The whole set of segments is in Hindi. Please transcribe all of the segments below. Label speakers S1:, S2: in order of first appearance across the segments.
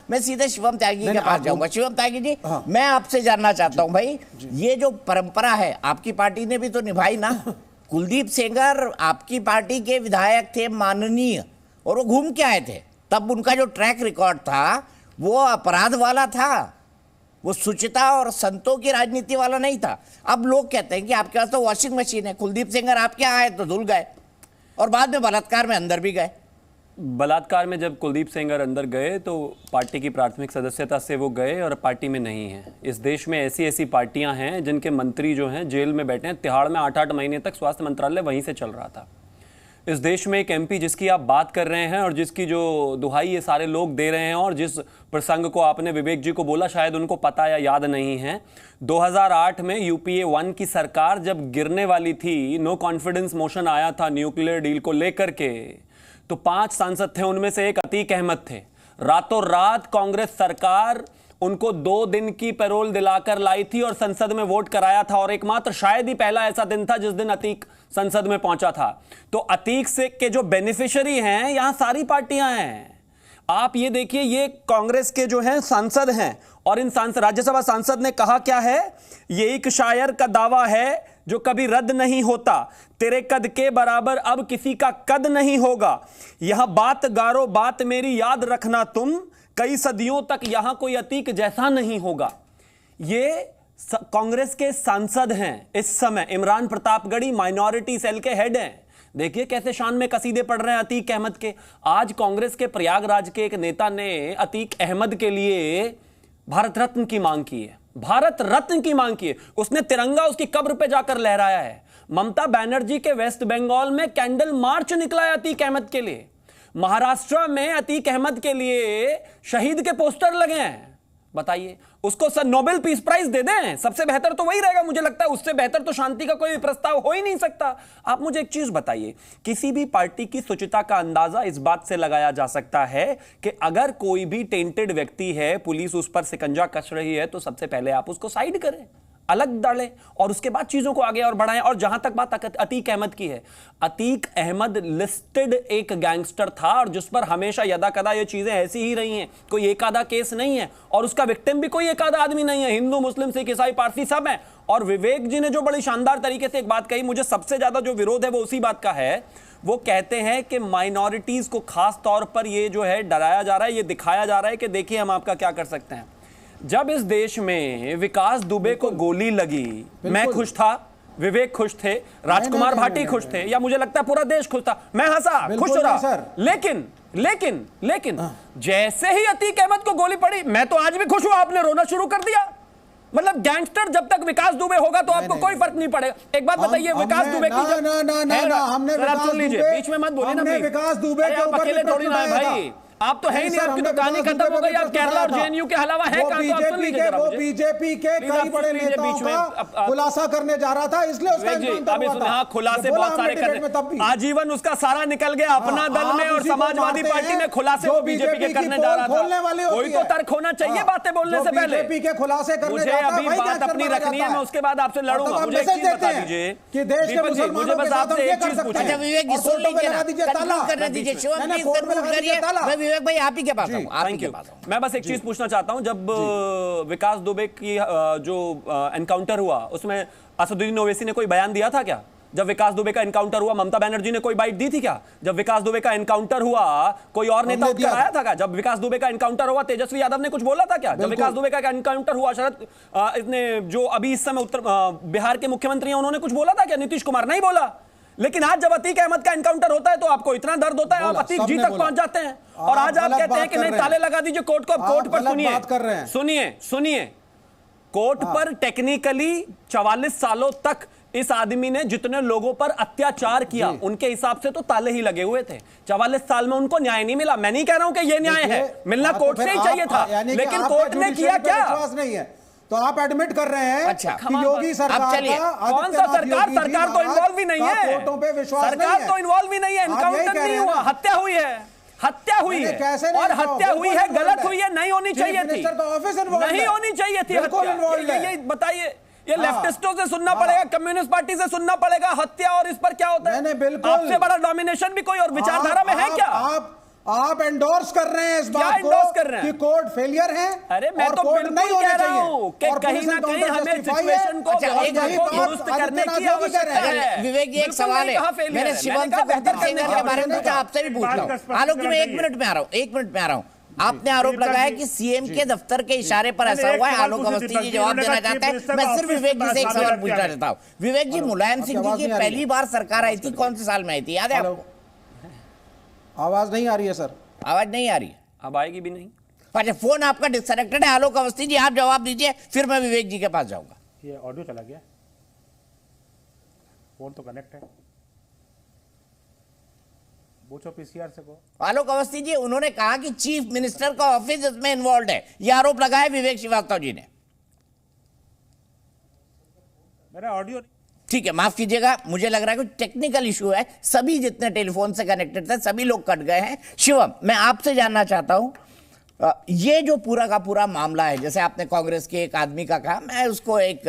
S1: मैं सीधे शिवम त्यागी के पास जाऊंगा। शिवम त्यागी जी, मैं आपसे जानना चाहता हूं भाई, ये जो परंपरा है आपकी पार्टी ने भी तो निभाई ना। कुलदीप सेंगर आपकी पार्टी के विधायक थे माननीय, और वो घूम के आए थे, तब उनका जो ट्रैक रिकॉर्ड था वो अपराध वाला था, वो सुचिता और संतों की राजनीति वाला नहीं था। अब लोग कहते हैं कि आपके पास तो वॉशिंग मशीन है, कुलदीप सेंगर आपके यहाँ आए तो धुल गए और बाद में बलात्कार में अंदर भी गए।
S2: बलात्कार में जब कुलदीप सेंगर अंदर गए तो पार्टी की प्राथमिक सदस्यता से वो गए और पार्टी में नहीं है। इस देश में ऐसी ऐसी पार्टियां हैं जिनके मंत्री जो हैं जेल में बैठे हैं, तिहाड़ में 8-8 महीने तक स्वास्थ्य मंत्रालय वहीं से चल रहा था। इस देश में एक एमपी जिसकी आप बात कर रहे हैं और जिसकी जो दुहाई ये सारे लोग दे रहे हैं और जिस प्रसंग को आपने विवेक जी को बोला शायद उनको पता या याद नहीं है, 2008 में यूपीए 1 की सरकार जब गिरने वाली थी, नो कॉन्फिडेंस मोशन आया था न्यूक्लियर डील को लेकर के, तो 5 सांसद थे, उनमें से एक अतीक अहमद थे। रातों रात कांग्रेस सरकार उनको 2 दिन की पैरोल दिलाकर लाई थी और संसद में वोट कराया था, और एकमात्र शायद ही पहला ऐसा दिन था जिस दिन अतीक संसद में पहुंचा था। तो अतीक से के जो बेनिफिशियरी हैं यहां सारी पार्टियां हैं। आप ये देखिए, ये कांग्रेस के जो हैं सांसद हैं, और इन सांसद, राज्यसभा सांसद ने कहा क्या है, ये एक शायर का दावा है जो कभी रद्द नहीं होता, तेरे कद के बराबर अब किसी का कद नहीं होगा, यह बात गारो बात मेरी याद रखना तुम, कई सदियों तक यहां कोई अतीक जैसा नहीं होगा। ये कांग्रेस के सांसद हैं इस समय। इमरान प्रतापगढ़ी माइनॉरिटी सेल के हेड हैं। देखिए कैसे शान में कसीदे पढ़ रहे हैं अतीक अहमद के। आज कांग्रेस के प्रयागराज के एक नेता ने अतीक अहमद के लिए भारत रत्न की मांग की है, भारत रत्न की मांग की है। उसने तिरंगा उसकी कब्र पे जाकर लहराया है। ममता बनर्जी के वेस्ट बंगाल में कैंडल मार्च निकला है अतीक अहमद के लिए। महाराष्ट्र में अतीक अहमद के लिए शहीद के पोस्टर लगे हैं। बताइए, उसको सर नोबेल पीस प्राइज दे दें, सबसे बेहतर तो वही रहेगा। मुझे लगता है उससे बेहतर तो शांति का कोई प्रस्ताव हो ही नहीं सकता। आप मुझे एक चीज बताइए, किसी भी पार्टी की शुचिता का अंदाजा इस बात से लगाया जा सकता है कि अगर कोई भी टेंटेड व्यक्ति है, पुलिस उस पर शिकंजा कस रही है, तो सबसे पहले आप उसको साइड करें, अलग डालें, और उसके बाद चीजों को आगे और बढ़ाएं। और जहां तक बात अतीक अहमद की है, अतीक अहमद लिस्टेड एक गैंगस्टर था और जिस पर हमेशा यदा कदा ये चीजें ऐसी ही रही हैं। कोई एक आधा केस नहीं है और उसका विक्टिम भी कोई एक आधा आदमी नहीं है। हिंदू, मुस्लिम, सिख, ईसाई, पारसी सब हैं। और विवेक जी ने जो बड़ी शानदार तरीके से एक बात कही, मुझे सबसे ज्यादा जो विरोध है वो उसी बात का है। वो कहते हैं कि माइनॉरिटीज को खास तौर पर ये जो है डराया जा रहा है, ये दिखाया जा रहा है कि देखिए हम आपका क्या कर सकते हैं। जब इस देश में विकास दुबे को गोली लगी, मैं खुश था, विवेक खुश थे, राजकुमार भाटी खुश थे, या मुझे लगता है पूरा देश खुश था, मैं हंसा, खुश रहा। लेकिन जैसे ही अतीक अहमद को गोली पड़ी, मैं तो आज भी खुश हूं, आपने रोना शुरू कर दिया। मतलब गैंगस्टर जब तक विकास दुबे होगा तो आपको कोई फर्क नहीं पड़ेगा। एक बात बताइए, विकास दुबे की
S3: हमने
S2: सुन लीजिए, बीच में मत बोलिए ना,
S3: विकास दुबे के ऊपर
S2: अकेले थोड़ी ना है भाई, आप तो है ही नहीं, आपकी तो कहानी खत्म हो गई। आप केरला और जेएनयू के अलावा है कहां? तो आप सुन लीजिए जरा,
S3: वो बीजेपी के कई बड़े नेताओं का खुलासा करने जा रहा था, इसलिए उसका
S2: अभी हाँ, खुलासे बहुत सारे करने, आजीवन उसका सारा निकल गया अपना दल में और समाजवादी पार्टी में खुलासे वो बीजेपी के करने जा रहा था। कोई तो तर्क होना चाहिए बातें बोलने से पहले।
S3: बीजेपी के खुलासे करने
S2: मुझे अभी बात अपनी रखनी है, मैं उसके बाद आपसे लड़ूंगा। मुझे एक चीज बता दीजिए
S3: कि देश के मुसलमानों
S2: बस आपसे एक चीज पूछनी है।
S1: विवेक जी सुन लीजिए ना, कंक्लूड करने दीजिए। शिवम प्लीज कंक्लूड करिए। मैं विवेक भाई आप ही के पास आऊं, आप ही के पास आऊं।
S2: मैं बस एक चीज पूछना चाहता हूं, जब विकास दुबे की जो एनकाउंटर हुआ उसमें असदुद्दीन ओवैसी ने कोई बयान दिया था क्या? जब विकास दुबे का एनकाउंटर हुआ ममता बनर्जी ने कोई बाइट दी थी क्या? जब विकास दुबे का एनकाउंटर हुआ कोई और नेता उठकर आया था क्या? जब विकास दुबे का एनकाउंटर हुआ तेजस्वी यादव ने कुछ बोला था क्या? जब विकास दुबे का एनकाउंटर हुआ शरद इसने जो अभी इस समय बिहार के मुख्यमंत्री हैं उन्होंने कुछ बोला था क्या? नीतीश कुमार नहीं बोला। लेकिन आज जब अतीक अहमद का एनकाउंटर होता है तो आपको इतना दर्द होता है, आप अतीक जी तक पहुंच जाते हैं और आज आप कहते हैं कि नहीं ताले लगा दीजिए कोर्ट को। कोर्ट पर सुनिए, कोर्ट पर टेक्निकली 44 सालों तक इस आदमी ने जितने लोगों पर अत्याचार किया उनके हिसाब से तो ताले ही लगे हुए थे। 44 साल में उनको न्याय नहीं मिला। मैं नहीं कह रहा हूं कि यह न्याय है, मिलना कोर्ट से ही चाहिए था, लेकिन कोर्ट ने किया क्या?
S3: नहीं है तो आप एडमिट कर रहे हैं कि योगी सरकार
S2: कौन सा सरकार तो इन्वॉल्व ही नहीं है,
S3: कोर्टों पे विश्वास
S2: सरकार तो इन्वॉल्व ही नहीं है। एनकाउंटर नहीं हुआ, हत्या हुई है, और हत्या हुई है, गलत हुई है, नहीं होनी चाहिए थी, नहीं होनी चाहिए थी हत्या। ये बताइए, ये लेफ्टिस्टों से सुनना पड़ेगा, कम्युनिस्ट पार्टी से सुनना पड़ेगा हत्या और इस पर क्या होता है? आपसे बड़ा डोमिनेशन भी कोई और विचारधारा में है क्या?
S3: आप एंडोर्स कर रहे हैं इस
S2: क्या
S3: बात
S2: endorse कर रहे
S3: को
S2: हैं?
S3: कि कोर्ट फेलियर है।
S2: अरे मैं
S3: और
S2: तो
S3: कोर्ट
S2: बिल्कुल
S3: नहीं होने
S2: कह रहा
S3: चाहिए।
S2: हूं कि
S3: और
S2: कहीं
S3: पुलिस
S2: ना कहीं
S3: एनकाउंटर
S2: हमें
S3: justify है।
S2: सिचुएशन को
S3: अच्छा,
S2: व्यवस्था
S3: यही
S2: को
S3: बात
S2: दुरुस्त
S3: आदित्य
S2: करने
S3: नाथ
S2: की
S3: योगी कह
S2: आवश्यकता
S3: रहे हैं।
S2: है।
S1: विवेक जी एक
S2: बिल्कुल
S1: सवाल
S2: नहीं
S1: है,
S2: कहा failure
S1: मैंने
S2: है।
S1: शिवम
S2: मैंने
S1: से
S2: कहा बेहतर
S1: कुलदीप
S2: करने
S1: सेंगर
S2: की
S1: के बारे में
S2: आवश्यकता
S1: पूछा,
S2: है।
S1: आपसे भी पूछ
S4: बात
S1: रहा
S4: का
S1: हूँ।
S4: स्पष्टीकरण
S1: आलोक जी मैं एक
S4: चाहिए।
S1: मिनट में आ रहा हूँ, एक मिनट में आ रहा हूँ। आपने आरोप
S4: दीपक
S1: लगाया
S4: जी।
S1: कि सीएम के दफ्तर के इशारे पर ऐसा
S4: मैंने एक
S1: हुआ है।
S4: सवाल
S1: आलोक
S4: पूछा
S1: अवस्थी
S4: दीपक
S1: जी
S4: जी,
S1: जवाब
S4: उन्होंने
S1: देना
S4: कहा
S1: चाहते हैं।
S4: चीफ
S1: मैं
S4: मिनिस्टर
S1: सिर्फ
S4: का
S1: विवेक जी से एक
S4: ऑफिस
S1: सवाल
S4: में
S1: पूछना
S4: क्या है?
S1: चाहता हूँ। विवेक जी, मुलायम सिंह
S3: आवाज
S1: जी की
S3: नहीं आ रही
S1: पहली
S3: है।
S1: बार सरकार आई थी, कौन से साल में आई थी, याद है
S3: हेलो,
S1: आपको?
S3: आवाज नहीं आ रही है सर।
S1: आवाज नहीं आ रही है।
S2: अब आएगी भी नहीं।
S1: अच्छा, फोन आपका डिस्कनेक्टेड है। आलोक अवस्थी जी आप जवाब दीजिए, फिर मैं विवेक जी के पास जाऊंगा।
S4: ये ऑडियो चला गया, फोन तो कनेक्ट है। पूछो पीसीआर से को।
S1: आलोक अवस्थी जी, उन्होंने कहा कि चीफ मिनिस्टर का ऑफिस इसमें इन्वॉल्व है, यह आरोप लगाया विवेक श्रीवास्तव जी ने।
S4: मेरा ऑडियो
S1: ठीक है, माफ कीजिएगा, मुझे लग रहा है कुछ टेक्निकल इशू है। सभी जितने टेलीफोन से कनेक्टेड थे सभी लोग कट गए हैं। शिवम, मैं आपसे जानना चाहता हूं, ये जो पूरा का पूरा मामला है, जैसे आपने कांग्रेस के एक आदमी का कहा, मैं उसको एक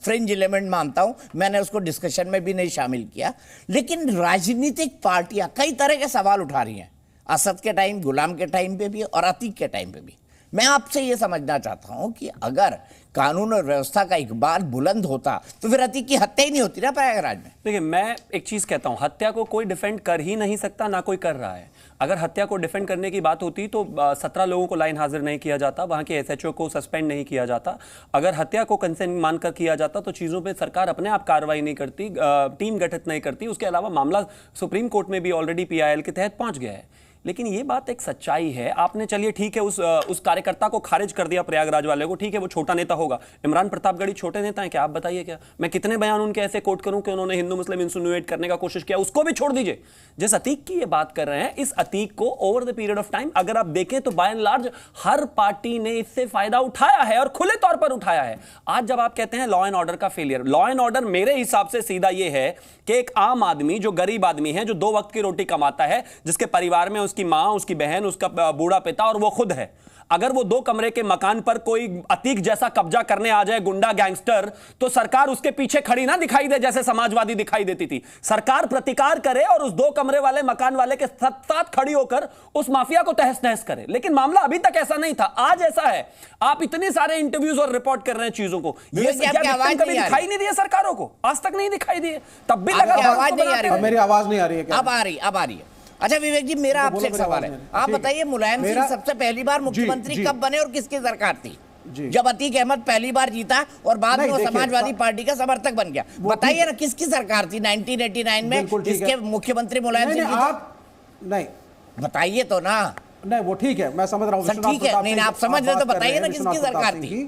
S1: फ्रिंज एलिमेंट मानता हूं, मैंने उसको डिस्कशन में भी नहीं शामिल किया, लेकिन राजनीतिक पार्टियां कई तरह के सवाल उठा रही हैं, असद के टाइम, गुलाम के टाइम पे भी और अतीक के टाइम पे भी। मैं आपसे ये समझना चाहता हूं कि अगर कानून और व्यवस्था का इकबाल बुलंद होता तो फिर अतीक की हत्या ही नहीं होती ना प्रयागराज में।
S2: देखिए, मैं एक चीज कहता हूं, हत्या को कोई डिफेंड कर ही नहीं सकता, ना कोई कर रहा है। अगर हत्या को डिफेंड करने की बात होती तो 17 लोगों को लाइन हाजिर नहीं किया जाता, वहां के एसएचओ को सस्पेंड नहीं किया जाता। अगर हत्या को कंसेंट मानकर किया जाता तो चीजों पे सरकार अपने आप कार्रवाई नहीं करती, टीम गठित नहीं करती। उसके अलावा मामला सुप्रीम कोर्ट में भी ऑलरेडी पीआईएल के तहत पहुंच गया है। लेकिन ये बात एक सच्चाई है। आपने, चलिए ठीक है, उस कार्यकर्ता को खारिज कर दिया, प्रयागराज वाले को, ठीक है, वो छोटा नेता होगा। इमरान प्रतापगढ़ी छोटे नेता हैं क्या? आप बताइए। क्या मैं कितने बयान उनके ऐसे कोट करूं कि उन्होंने हिंदू मुस्लिम इंसिनुएट करने का कोशिश किया, उसको भी छोड़ दीजिए। जिस अतीक की ये बात कर रहे हैं, इस अतीक को over the period of time अगर आप देखें तो बाय एंड लार्ज हर पार्टी ने इससे फायदा उठाया है और खुले तौर पर उठाया है। आज जब आप कहते हैं लॉ एंड ऑर्डर का फेलियर, लॉ एंड ऑर्डर मेरे हिसाब से सीधा ये है कि एक आम आदमी जो गरीब आदमी है, जो 2 वक्त की रोटी कमाता है, जिसके परिवार में उसकी मां, उसकी बहन, उसका बूढ़ा पिता और वो खुद है, अगर वो 2 कमरे के मकान पर कोई अतीक जैसा कब्जा करने आ जाए, गुंडा गैंगस्टर, तो सरकार उसके पीछे खड़ी ना दिखाई दे जैसे समाजवादी दिखाई देती थी। सरकार प्रतिकार करे और उस 2 कमरे वाले मकान वाले के साथ खड़ी होकर उस माफिया को तहस नहस करे। लेकिन मामला अभी तक ऐसा नहीं था, आज ऐसा है। आप इतने सारे इंटरव्यूज और रिपोर्ट कर रहे हैं चीजों को, ये कभी दिखाई नहीं दिए सरकारों को, आज तक नहीं दिखाई दिए, तब भी लगा
S1: आवाज नहीं आ रही।
S3: मेरी आवाज नहीं आ रही है क्या?
S1: अब आ रही है। अच्छा विवेक जी, मेरा आपसे एक सवाल है, आप बताइए, मुलायम सिंह सबसे पहली बार मुख्यमंत्री कब बने और किसकी सरकार थी? जब अतीक अहमद पहली बार जीता और बाद में वो समाजवादी पार्टी का समर्थक बन गया, बताइए ना किसकी सरकार थी 1989 में जिसके मुख्यमंत्री मुलायम सिंह?
S3: आप नहीं
S1: बताइए तो ना।
S3: नहीं, वो ठीक है, मैं समझ रहा हूँ।
S1: ठीक है, नहीं आप समझ रहे तो बताइए ना किसकी सरकार थी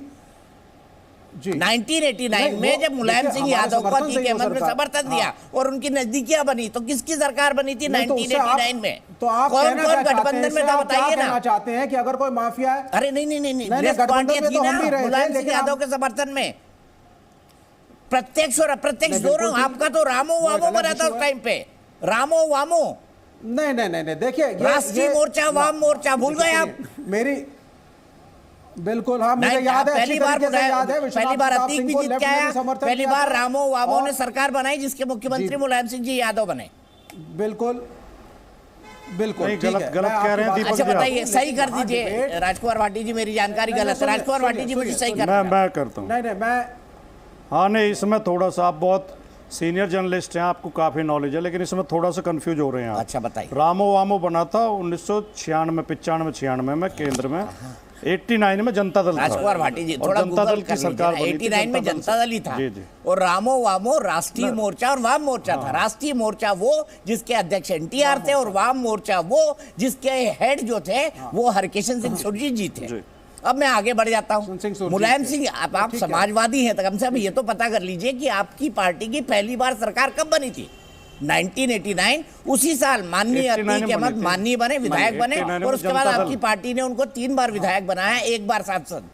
S1: 1989 में, जब मुलायम सिंह यादव को अतीक अहमद ने समर्थन दिया और उनकी नजदीकियां बनी, तो किसकी सरकार बनी थी 1989 में?
S3: तो आप
S1: कौन गठबंधन में था बताइए ना।
S3: चाहते हैं कि अगर कोई माफिया है?
S1: अरे नहीं,
S3: गठबंधन में तो हम भी रहे थे,
S1: मुलायम सिंह यादव के समर्थन में प्रत्यक्ष और अप्रत्यक्ष दोनों। आपका तो रामो वामो बना था उस टाइम पे, रामो वामो।
S3: नहीं, देखिए,
S1: राष्ट्रीय मोर्चा, वाम मोर्चा, भूल गए आप?
S3: मेरी बिल्कुल, हाँ, मुझे याद है,
S1: पहली बार अतीक भी जीत के आया, पहली बार रामो वामो ने सरकार बनाई जिसके मुख्यमंत्री मुलायम सिंह जी यादव बने।
S3: बिल्कुल
S5: गलत कह रहे हैं।
S1: अच्छा बताइए, सही कर दीजिए राजकुमार भाटी जी, मेरी जानकारी गलत है। राजकुमार भाटी जी मुझे सही कर।
S5: मैं करता हूँ। नहीं, इसमें थोड़ा सा, आप बहुत सीनियर जर्नलिस्ट हैं, आपको काफी नॉलेज है, लेकिन इसमें थोड़ा सा कंफ्यूज हो रहे हैं आप।
S1: अच्छा बताइए।
S5: रामो वामो बना था 1996 95 में केंद्र में, 89 में जनता दल था।
S1: राजकुमार भाटी जी थोड़ा
S5: जनता दल की सरकार
S1: 89 में जनता दल ही था। और रामो वामो राष्ट्रीय मोर्चा और वाम मोर्चा था। राष्ट्रीय मोर्चा वो जिसके अध्यक्ष एनटीआर थे और वाम मोर्चा वो जिसके हेड जो थे वो हरकिशन सिंह सुरजीत जी थे। अब मैं आगे बढ़ जाता हूँ। मुलायम सिंह, आप समाजवादी हैं तो कम से कम ये तो पता कर लीजिए कि आपकी पार्टी की पहली बार सरकार कब बनी थी? 1989, उसी साल माननीय अतीक अहमद माननीय बने, विधायक बने, और उसके बाद आपकी पार्टी ने उनको 3 बार विधायक बनाया, 1 बार सांसद।